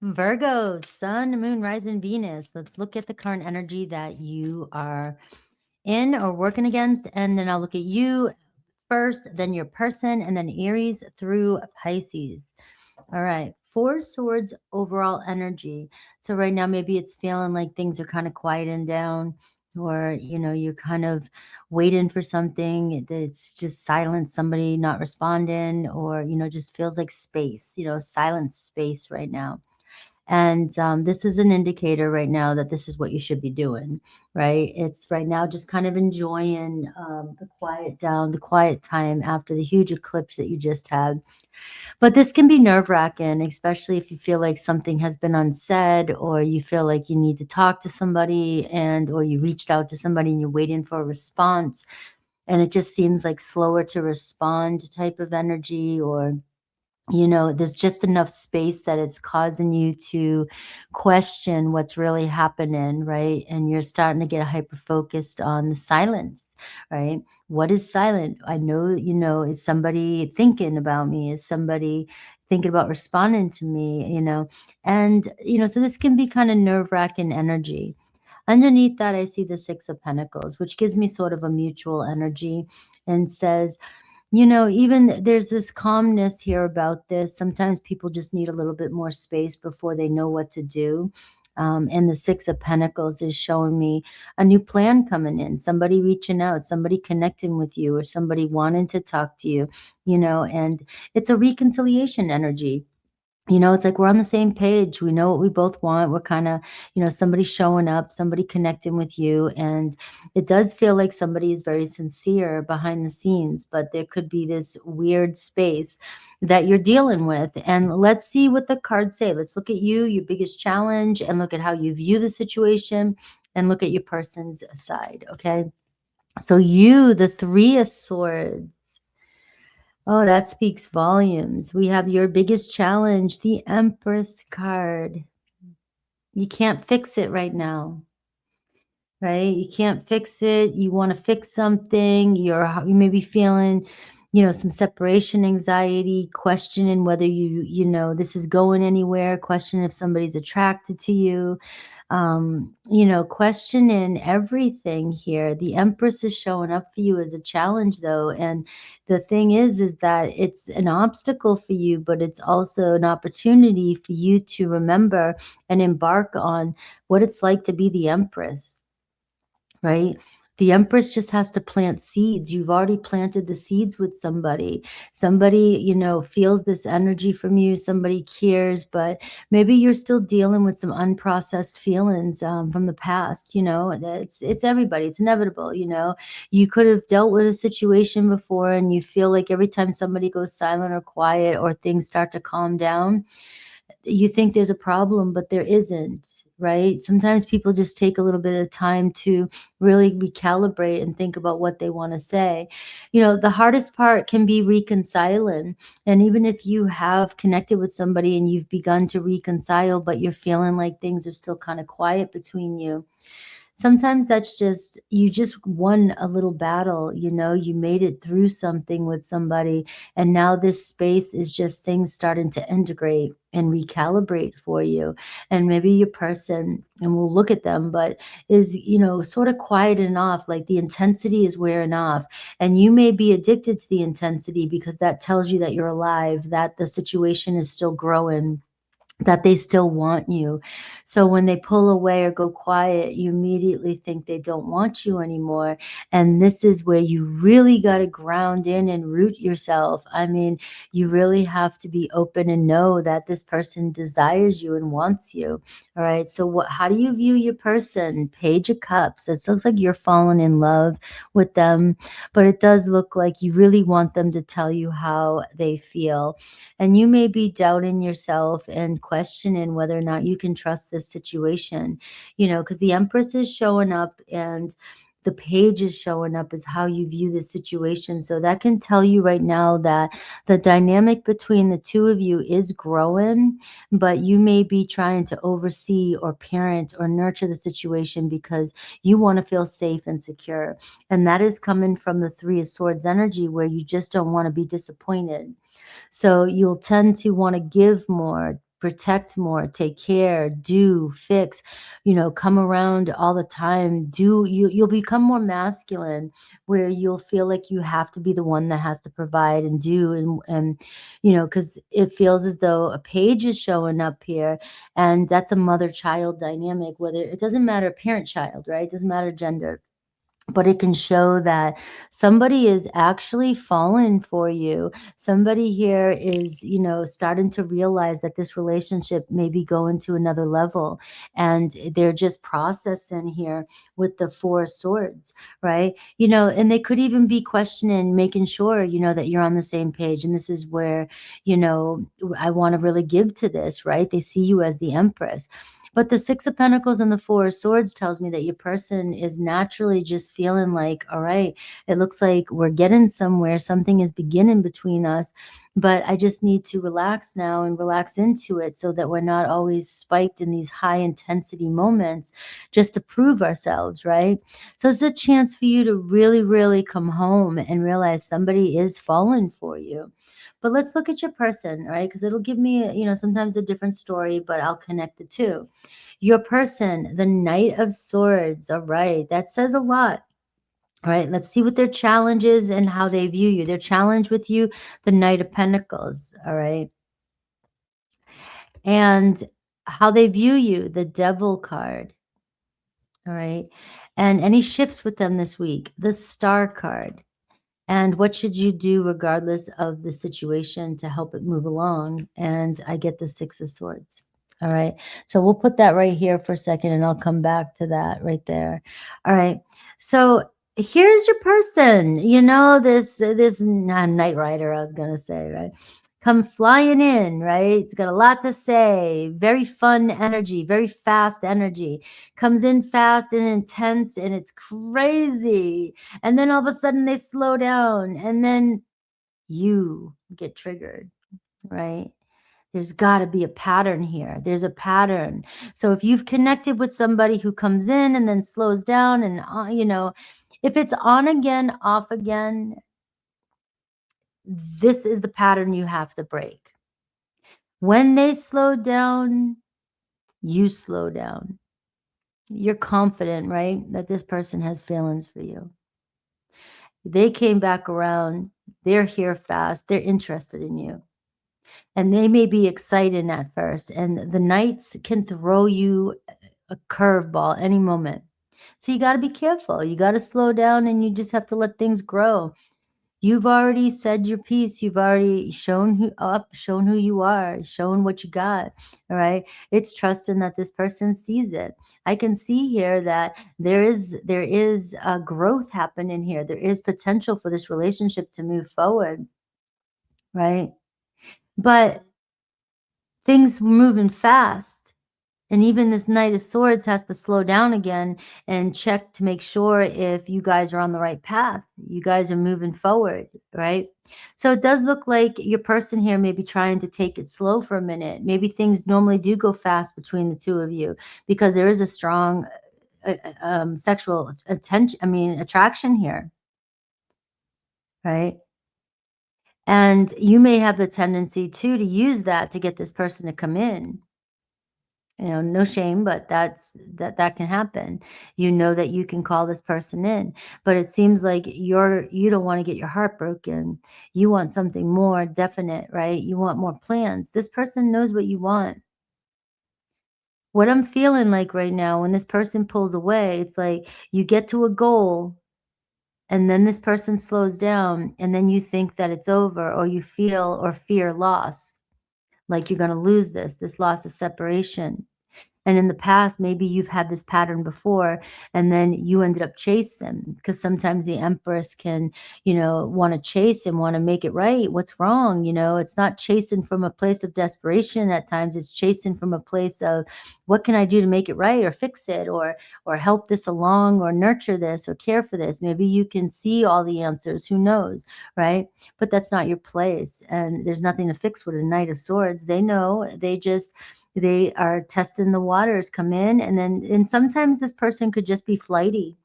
Virgo, Sun, Moon, Rising, Venus. Let's look at the current energy that you are in or working against. And then I'll look at you first, then your person, and then Aries through Pisces. All right. Four Swords overall energy. So right now, maybe it's feeling like things are kind of quieting down, or, you're kind of waiting for something. It's just silence, somebody not responding, or, just feels like space, silent space right now. And this is an indicator right now that this is what you should be doing, right? It's right now just kind of enjoying the quiet down, the quiet time after the huge eclipse that you just had. But this can be nerve wracking, especially if you feel like something has been unsaid, or you feel like you need to talk to somebody, and or you reached out to somebody and you're waiting for a response. And it just seems like slower to respond type of energy, or there's just enough space that it's causing you to question what's really happening, right? And you're starting to get hyper focused on the silence, right? What is silent? I know, is somebody thinking about me? Is somebody thinking about responding to me? And, so this can be kind of nerve wracking energy. Underneath that, I see the Six of Pentacles, which gives me sort of a mutual energy and says, even there's this calmness here about this. Sometimes people just need a little bit more space before they know what to do. And the Six of Pentacles is showing me a new plan coming in, somebody reaching out, somebody connecting with you, or somebody wanting to talk to you, and it's a reconciliation energy. It's like we're on the same page. We know what we both want. We're kind of, somebody showing up, somebody connecting with you. And it does feel like somebody is very sincere behind the scenes, but there could be this weird space that you're dealing with. And let's see what the cards say. Let's look at you, your biggest challenge, and look at how you view the situation, and look at your person's side. Okay. So you, the Three of Swords. Oh, that speaks volumes. We have your biggest challenge, the Empress card. You can't fix it right now, right? You can't fix it. You want to fix something. You may be feeling, some separation anxiety, questioning whether this is going anywhere, questioning if somebody's attracted to you. Questioning everything here. The Empress is showing up for you as a challenge, though. And the thing is that it's an obstacle for you, but it's also an opportunity for you to remember and embark on what it's like to be the Empress, right? The Empress just has to plant seeds. You've already planted the seeds with somebody. Somebody, feels this energy from you. Somebody cares, but maybe you're still dealing with some unprocessed feelings from the past. It's everybody. It's inevitable. You could have dealt with a situation before, and you feel like every time somebody goes silent or quiet, or things start to calm down, you think there's a problem, but there isn't, right? Sometimes people just take a little bit of time to really recalibrate and think about what they want to say. The hardest part can be reconciling. And even if you have connected with somebody and you've begun to reconcile, but you're feeling like things are still kind of quiet between you, sometimes that's just, you just won a little battle, you made it through something with somebody, and now this space is just things starting to integrate and recalibrate for you. And maybe your person, and we'll look at them, but is, sort of quieting off, like the intensity is wearing off. And you may be addicted to the intensity because that tells you that you're alive, that the situation is still growing, that they still want you. So when they pull away or go quiet, you immediately think they don't want you anymore. And this is where you really got to ground in and root yourself. I mean, you really have to be open and know that this person desires you and wants you. All right. So how do you view your person? Page of Cups. It looks like you're falling in love with them, but it does look like you really want them to tell you how they feel. And you may be doubting yourself and questioning whether or not you can trust this situation, because the Empress is showing up and the Page is showing up as how you view the situation. So that can tell you right now that the dynamic between the two of you is growing, but you may be trying to oversee or parent or nurture the situation because you want to feel safe and secure. And that is coming from the Three of Swords energy, where you just don't want to be disappointed. So you'll tend to want to give more, protect more, take care, do, fix, come around all the time. You'll become more masculine, where you'll feel like you have to be the one that has to provide and do, and because it feels as though a page is showing up here, and that's a mother-child dynamic, whether it doesn't matter parent-child, right? It doesn't matter gender. But it can show that somebody is actually falling for you. Somebody here is, starting to realize that this relationship may be going to another level. And they're just processing here with the Four of Swords, right? And they could even be questioning, making sure, that you're on the same page. And this is where, I want to really give to this, right? They see you as the Empress. But the Six of Pentacles and the Four of Swords tells me that your person is naturally just feeling like, all right, it looks like we're getting somewhere. Something is beginning between us, but I just need to relax now and relax into it so that we're not always spiked in these high intensity moments just to prove ourselves, right? So it's a chance for you to really, really come home and realize somebody is falling for you. But let's look at your person, right? Because it'll give me, sometimes a different story, but I'll connect the two. Your person, the Knight of Swords. All right. That says a lot. All right. Let's see what their challenge is and how they view you. Their challenge with you, the Knight of Pentacles. All right. And how they view you, the Devil card. All right. And any shifts with them this week, the Star card. And what should you do regardless of the situation to help it move along? And I get the Six of Swords. All right. So we'll put that right here for a second and I'll come back to that right there. All right. So here's your person, this Knight Rider, I was going to say, right? Come flying in, right? It's got a lot to say. Very fun energy, very fast energy. Comes in fast and intense and it's crazy. And then all of a sudden they slow down and then you get triggered, right? There's got to be a pattern here. There's a pattern. So if you've connected with somebody who comes in and then slows down and, if it's on again, off again, this is the pattern you have to break. When they slow down, you slow down. You're confident, right? That this person has feelings for you. They came back around. They're here fast. They're interested in you. And they may be excited at first. And the Knights can throw you a curveball any moment. So you got to be careful. You got to slow down and you just have to let things grow. You've already said your piece. You've already shown who you are, shown what you got. All right. It's trusting that this person sees it. I can see here that there is a growth happening here. There is potential for this relationship to move forward. Right. But things moving fast. And even this Knight of Swords has to slow down again and check to make sure if you guys are on the right path. You guys are moving forward, right? So it does look like your person here may be trying to take it slow for a minute. Maybe things normally do go fast between the two of you because there is a strong sexual attraction here, right? And you may have the tendency too to use that to get this person to come in. No shame, but that can happen. That you can call this person in, but it seems like you don't want to get your heart broken. You want something more definite, right? You want more plans. This person knows what you want. What I'm feeling like right now, when this person pulls away, it's like you get to a goal and then this person slows down and then you think that it's over, or you feel or fear loss, like you're going to lose this loss of separation. And in the past, maybe you've had this pattern before, and then you ended up chasing, because sometimes the Empress can, want to chase and want to make it right. What's wrong? It's not chasing from a place of desperation. At times it's chasing from a place of, what can I do to make it right, or fix it, or help this along, or nurture this, or care for this. Maybe you can see all the answers. Who knows, right? But that's not your place. And there's nothing to fix with a Knight of Swords. They know. They are testing the waters, come in, and sometimes this person could just be flighty,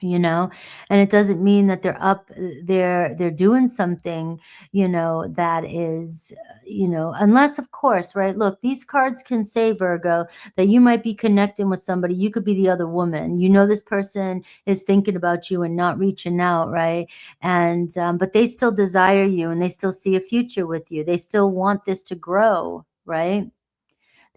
you know, and it doesn't mean that they're up, they're doing something, that is, unless, of course, right? Look, these cards can say, Virgo, that you might be connecting with somebody. You could be the other woman. This person is thinking about you and not reaching out, right? And but they still desire you, and they still see a future with you. They still want this to grow, right?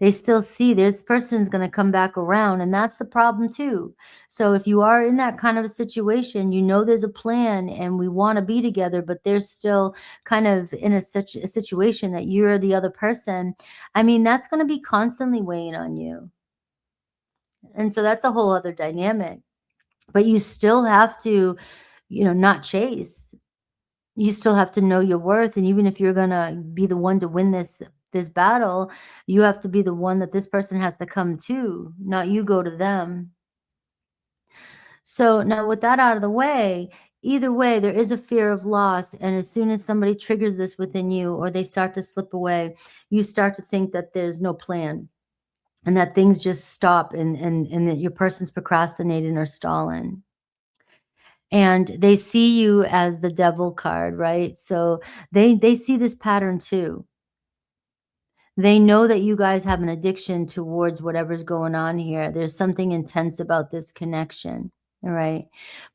They still see this person's going to come back around, and that's the problem too. So if you are in that kind of a situation, there's a plan and we want to be together, but there's still kind of in such a situation that you're the other person. I mean, that's going to be constantly weighing on you. And so that's a whole other dynamic. But you still have to, not chase. You still have to know your worth, and even if you're gonna be the one to win this battle, you have to be the one that this person has to come to, not you go to them. So now with that out of the way, either way, there is a fear of loss, and as soon as somebody triggers this within you or they start to slip away, you start to think that there's no plan and that things just stop, and that your person's procrastinating or stalling. And they see you as the devil card, right? So they see this pattern too. They know that you guys have an addiction towards whatever's going on here. There's something intense about this connection, all right?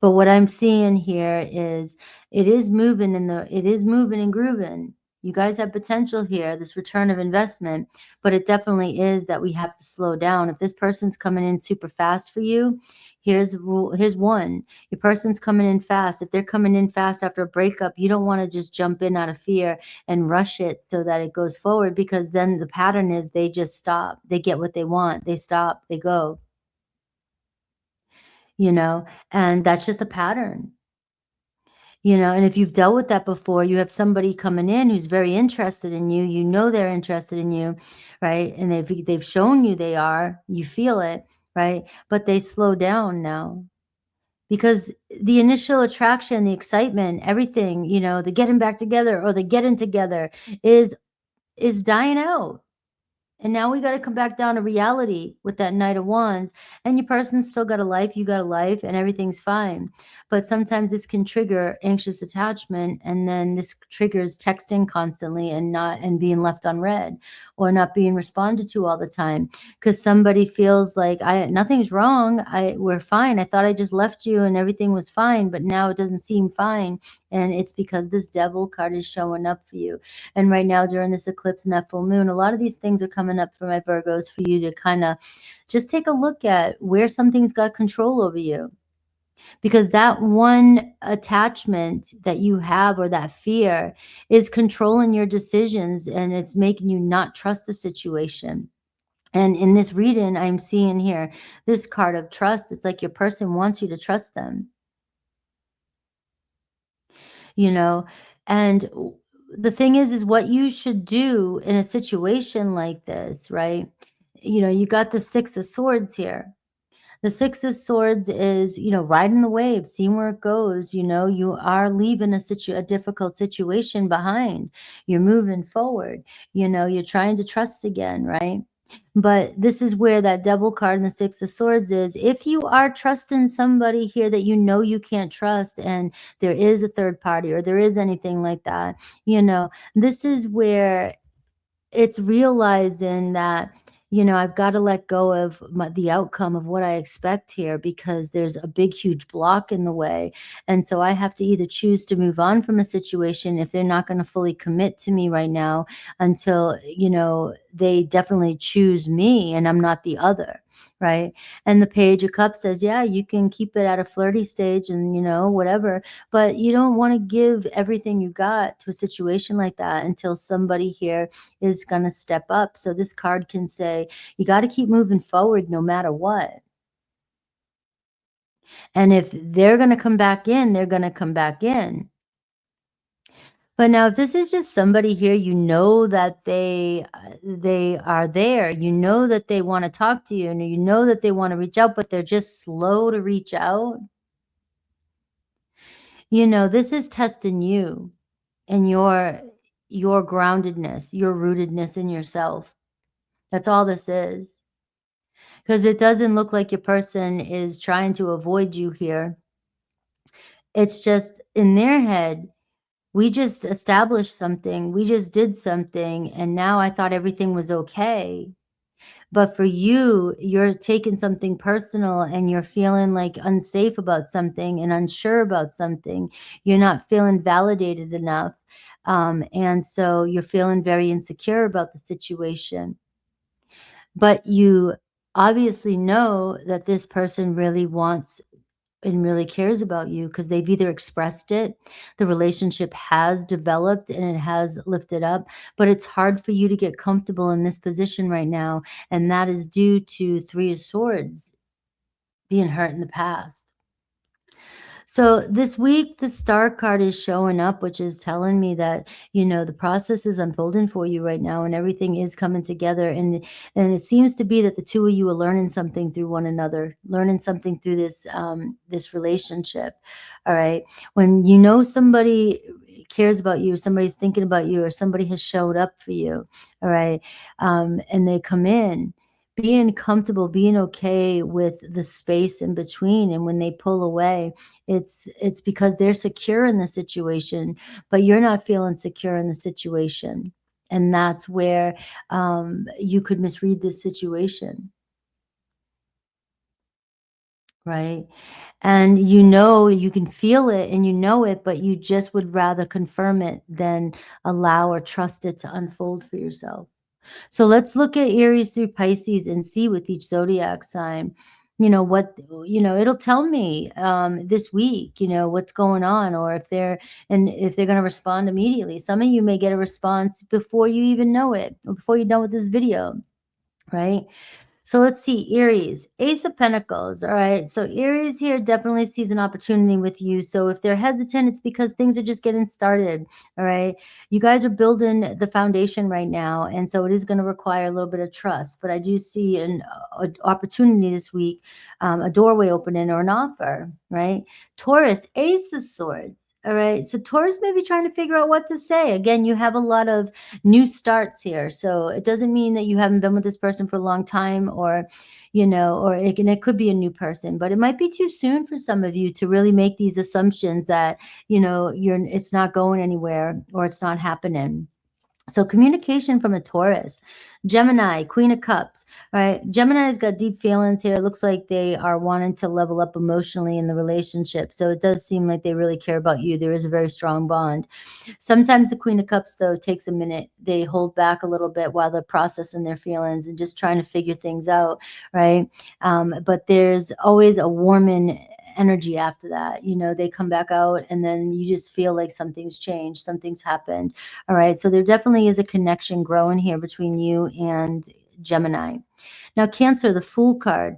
But what I'm seeing here is it is moving and grooving. You guys have potential here, this return of investment, but it definitely is that we have to slow down. If this person's coming in super fast for you, here's a rule, here's one. Your person's coming in fast. If they're coming in fast after a breakup, you don't want to just jump in out of fear and rush it so that it goes forward, because then the pattern is they just stop. They get what they want. They stop, they go, and that's just a pattern. And if you've dealt with that before, you have somebody coming in who's very interested in you. They're interested in you, right? And they've shown you they are. You feel it, right? But they slow down now because the initial attraction, the excitement, everything, the getting back together or the getting together is dying out. And now we got to come back down to reality with that Knight of Wands. And your person's still got a life, you got a life, and everything's fine. But sometimes this can trigger anxious attachment, and then this triggers texting constantly and being left unread or not being responded to all the time because somebody feels like nothing's wrong. We're fine. I thought I just left you and everything was fine, but now it doesn't seem fine. And it's because this devil card is showing up for you. And right now during this eclipse and that full moon, a lot of these things are coming up for my Virgos for you to kind of just take a look at where something's got control over you. Because that one attachment that you have or that fear is controlling your decisions, and it's making you not trust the situation. And in this reading, I'm seeing here this card of trust. It's like your person wants you to trust them. And the thing is what you should do in a situation like this, right? You got the Six of Swords here. The Six of Swords is, riding the wave, seeing where it goes. You are leaving a difficult situation behind. You're moving forward. You're trying to trust again, right? But this is where that devil card in the Six of Swords is. If you are trusting somebody here that you can't trust, and there is a third party or there is anything like that, this is where it's realizing that, I've got to let go of the outcome of what I expect here because there's a big, huge block in the way. And so I have to either choose to move on from a situation if they're not going to fully commit to me right now until, they definitely choose me and I'm not the other. Right. And the Page of Cups says, yeah, you can keep it at a flirty stage and, whatever, but you don't want to give everything you got to a situation like that until somebody here is going to step up. So this card can say, you got to keep moving forward no matter what. And if they're going to come back in, they're going to come back in. But now if this is just somebody here, that they are there, that they want to talk to you, and that they want to reach out, but they're just slow to reach out. This is testing you and your groundedness, your rootedness in yourself. That's all this is. Because it doesn't look like your person is trying to avoid you here. It's just in their head, we just established something, we just did something, and now I thought everything was okay. But for you, you're taking something personal and you're feeling like unsafe about something and unsure about something. You're not feeling validated enough. And so you're feeling very insecure about the situation. But you obviously know that this person really wants and really cares about you because they've either expressed it, the relationship has developed and it has lifted up, but it's hard for you to get comfortable in this position right now, and that is due to Three of Swords being hurt in the past. So this week, the star card is showing up, which is telling me that, the process is unfolding for you right now and everything is coming together. And it seems to be that the two of you are learning something through one another, learning something through this relationship. All right. When you know somebody cares about you, somebody's thinking about you, or somebody has showed up for you, all right, and they come in, being comfortable, being okay with the space in between, and when they pull away, it's because they're secure in the situation, but you're not feeling secure in the situation, and that's where, you could misread this situation, right? And you can feel it and you know it, but you just would rather confirm it than allow or trust it to unfold for yourself. So let's look at Aries through Pisces and see with each zodiac sign, what, it'll tell me this week, what's going on, or if they're going to respond immediately. Some of you may get a response before you even know it, or before you're done with this video, right? So let's see, Aries, Ace of Pentacles. All right. So Aries here definitely sees an opportunity with you. So if they're hesitant, it's because things are just getting started. All right. You guys are building the foundation right now. And so it is going to require a little bit of trust. But I do see an opportunity this week, a doorway opening or an offer, right? Taurus, Ace of Swords. All right. So Taurus may be trying to figure out what to say. Again, you have a lot of new starts here. So it doesn't mean that you haven't been with this person for a long time, or, or it could be a new person, but it might be too soon for some of you to really make these assumptions that, it's not going anywhere or it's not happening. So communication from a Taurus. Gemini, Queen of Cups, right? Gemini's got deep feelings here. It looks like they are wanting to level up emotionally in the relationship. So it does seem like they really care about you. There is a very strong bond. Sometimes the Queen of Cups, though, takes a minute. They hold back a little bit while they're processing their feelings and just trying to figure things out, right? But there's always a warming energy after that. They come back out and then you just feel like something's changed, something's happened. All right. So there definitely is a connection growing here between you and Gemini. Now, Cancer, the Fool card.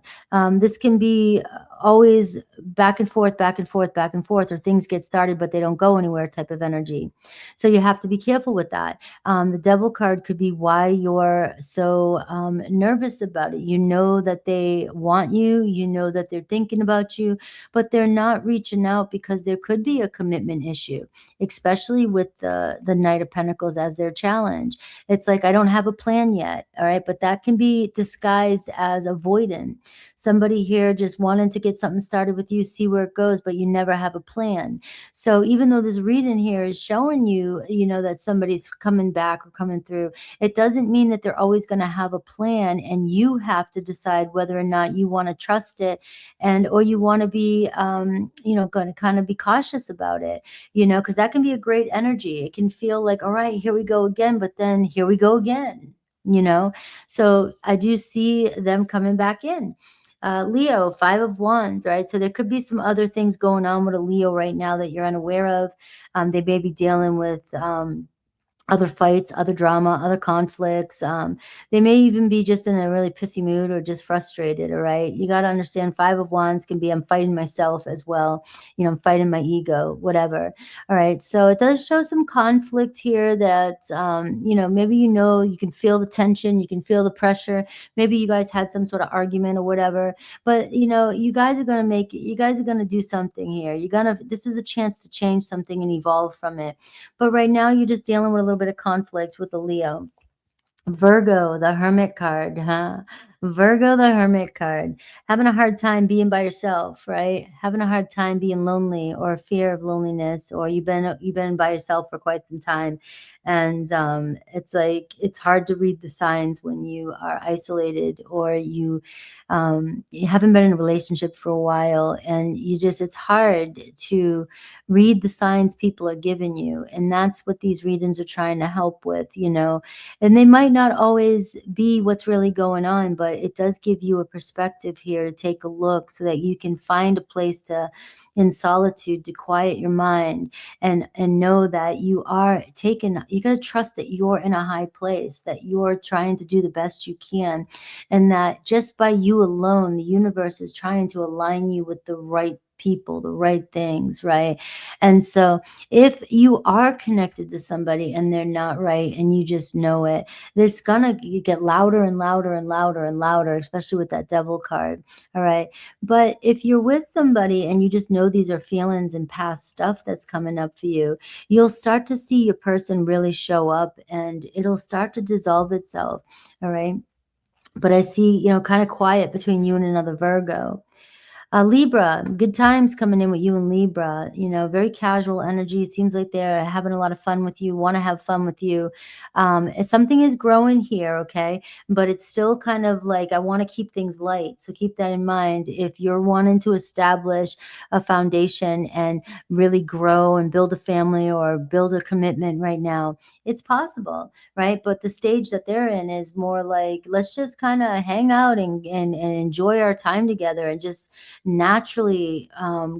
This can be always back and forth, back and forth, back and forth, or things get started, but they don't go anywhere type of energy. So you have to be careful with that. The Devil card could be why you're so nervous about it. You know that they want you, you know that they're thinking about you, but they're not reaching out because there could be a commitment issue, especially with the Knight of Pentacles as their challenge. It's like, I don't have a plan yet. All right. But that can be disguised as avoidant. Somebody here just wanting to get something started with you, see where it goes, but you never have a plan. So even though this reading here is showing you, that somebody's coming back or coming through, it doesn't mean that they're always going to have a plan, and you have to decide whether or not you want to trust it, or you want to be, going to kind of be cautious about it, because that can be a great energy. It can feel like, all right, here we go again, but then here we go again, so I do see them coming back in. Leo, Five of Wands, right? So there could be some other things going on with a Leo right now that you're unaware of. They may be dealing with other fights, other drama, other conflicts. They may even be just in a really pissy mood or just frustrated. All right. You got to understand, Five of Wands can be, I'm fighting myself as well. I'm fighting my ego, whatever. All right. So it does show some conflict here that, maybe, you can feel the tension, you can feel the pressure. Maybe you guys had some sort of argument or whatever, but you guys are going to do something here. This is a chance to change something and evolve from it. But right now you're just dealing with a little bit of conflict with the Leo. Virgo, the Hermit card, huh? Virgo, the Hermit card, having a hard time being by yourself, right? Having a hard time being lonely, or fear of loneliness, or you've been by yourself for quite some time, and it's like it's hard to read the signs when you are isolated, or you haven't been in a relationship for a while, and it's hard to read the signs people are giving you, and that's what these readings are trying to help with, and they might not always be what's really going on, but it does give you a perspective here to take a look so that you can find a place to, in solitude, to quiet your mind, and know that you got to trust that you're in a high place, that you're trying to do the best you can, and that just by you alone, the universe is trying to align you with the right people, the right things, right? And so if you are connected to somebody and they're not right, and you just know it, there's gonna get louder and louder and louder and louder, especially with that devil card. All right. But if you're with somebody and you just know these are feelings and past stuff that's coming up for you, you'll start to see your person really show up, and it'll start to dissolve itself. All right. But I see, kind of quiet between you and another Virgo. Libra, good times coming in with you and Libra. Very casual energy. It seems like they're having a lot of fun with you, want to have fun with you. Something is growing here, okay? But it's still kind of like, I want to keep things light. So keep that in mind. If you're wanting to establish a foundation and really grow and build a family or build a commitment right now, it's possible, right? But the stage that they're in is more like, let's just kind of hang out and enjoy our time together, and just naturally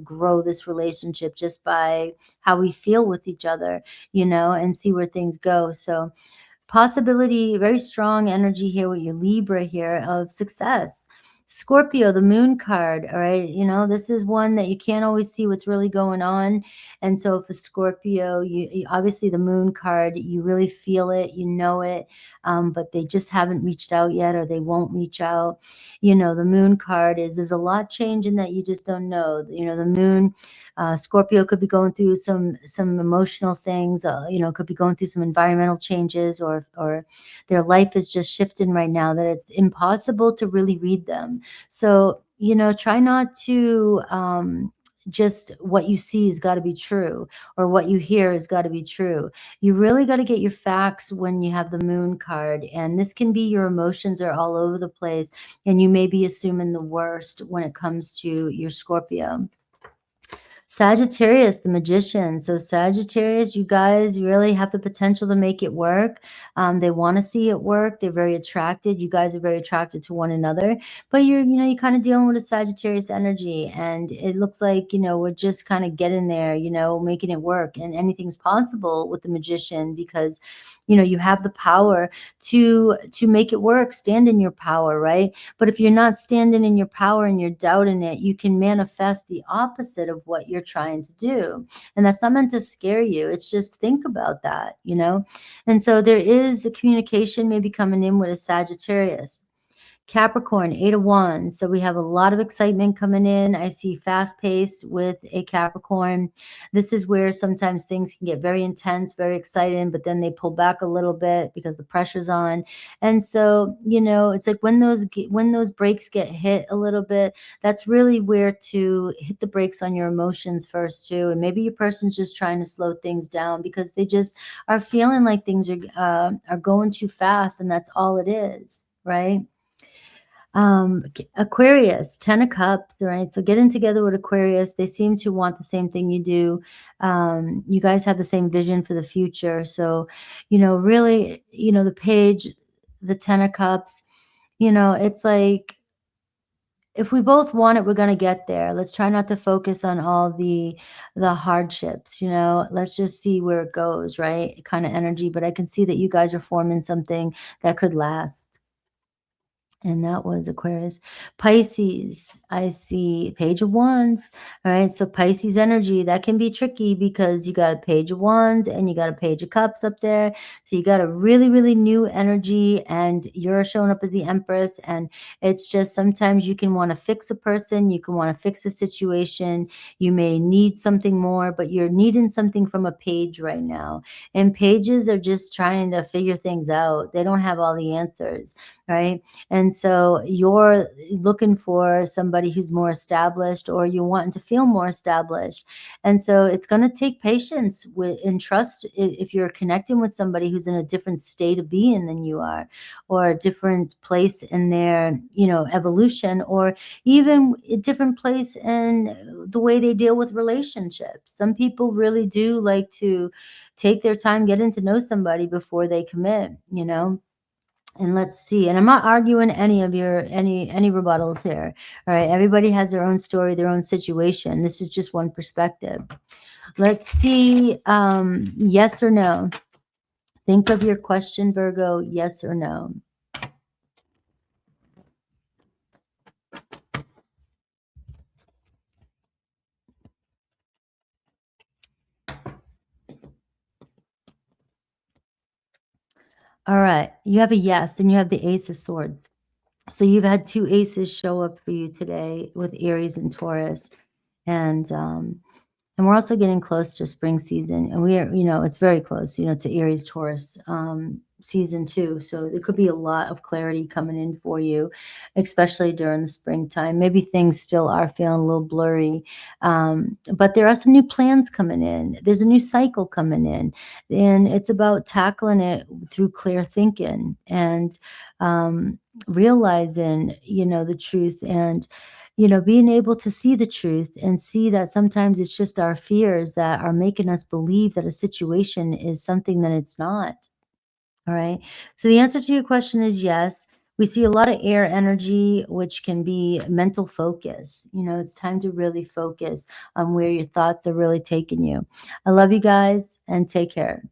grow this relationship just by how we feel with each other, and see where things go. So possibility, very strong energy here with your Libra here of success. Scorpio, the moon card. All right. This is one that you can't always see what's really going on. And so for Scorpio, obviously the moon card, you really feel it, it, but they just haven't reached out yet, or they won't reach out. The moon card there's a lot changing that you just don't know. The moon, Scorpio could be going through some emotional things, could be going through some environmental changes, or their life is just shifting right now that it's impossible to really read them. So, try not to just what you see has got to be true, or what you hear has got to be true. You really got to get your facts when you have the moon card. And this can be your emotions are all over the place, and you may be assuming the worst when it comes to your Scorpio. Sagittarius, the magician. So Sagittarius, you guys really have the potential to make it work. They want to see it work. They're very attracted. You guys are very attracted to one another. But you're kind of dealing with a Sagittarius energy, and it looks like, we're just kind of getting there, making it work, and anything's possible with the magician, because you have the power to make it work. Stand in your power, right? But if you're not standing in your power and you're doubting it, you can manifest the opposite of what you're trying to do. And that's not meant to scare you. It's just, think about that. And so there is a communication maybe coming in with a Sagittarius. Capricorn, 8 of Wands. So we have a lot of excitement coming in. I see fast pace with a Capricorn. This is where sometimes things can get very intense, very exciting, but then they pull back a little bit because the pressure's on. And so, it's like when those brakes get hit a little bit, that's really where to hit the brakes on your emotions first too. And maybe your person's just trying to slow things down because they just are feeling like things are going too fast, and that's all it is, right? Aquarius, 10 of Cups, right? So getting together with Aquarius, they seem to want the same thing you do. You guys have the same vision for the future. So, really, the page, the 10 of Cups, it's like, if we both want it, we're going to get there. Let's try not to focus on all the hardships, let's just see where it goes, right? Kind of energy. But I can see that you guys are forming something that could last. And that was Aquarius. Pisces, I see Page of Wands. All right. So Pisces energy, that can be tricky because you got a Page of Wands and you got a Page of Cups up there. So you got a really, really new energy, and you're showing up as the Empress. And it's just, sometimes you can want to fix a person. You can want to fix a situation. You may need something more, but you're needing something from a page right now. And pages are just trying to figure things out. They don't have all the answers, right? And And so you're looking for somebody who's more established, or you're wanting to feel more established. And so it's going to take patience and trust if you're connecting with somebody who's in a different state of being than you are, or a different place in their, evolution, or even a different place in the way they deal with relationships. Some people really do like to take their time getting to know somebody before they commit. And let's see. And I'm not arguing any of your any rebuttals here. All right. Everybody has their own story, their own situation. This is just one perspective. Let's see. Yes or no. Think of your question, Virgo. Yes or no. All right. You have a yes, and you have the Ace of Swords. So you've had two aces show up for you today with Aries and Taurus. And we're also getting close to spring season, and we are, it's very close, to Aries Taurus season too. So there could be a lot of clarity coming in for you, especially during the springtime. Maybe things still are feeling a little blurry, but there are some new plans coming in. There's a new cycle coming in, and it's about tackling it through clear thinking and realizing, the truth, and being able to see the truth and see that sometimes it's just our fears that are making us believe that a situation is something that it's not. All right. So the answer to your question is yes. We see a lot of air energy, which can be mental focus. It's time to really focus on where your thoughts are really taking you. I love you guys, and take care.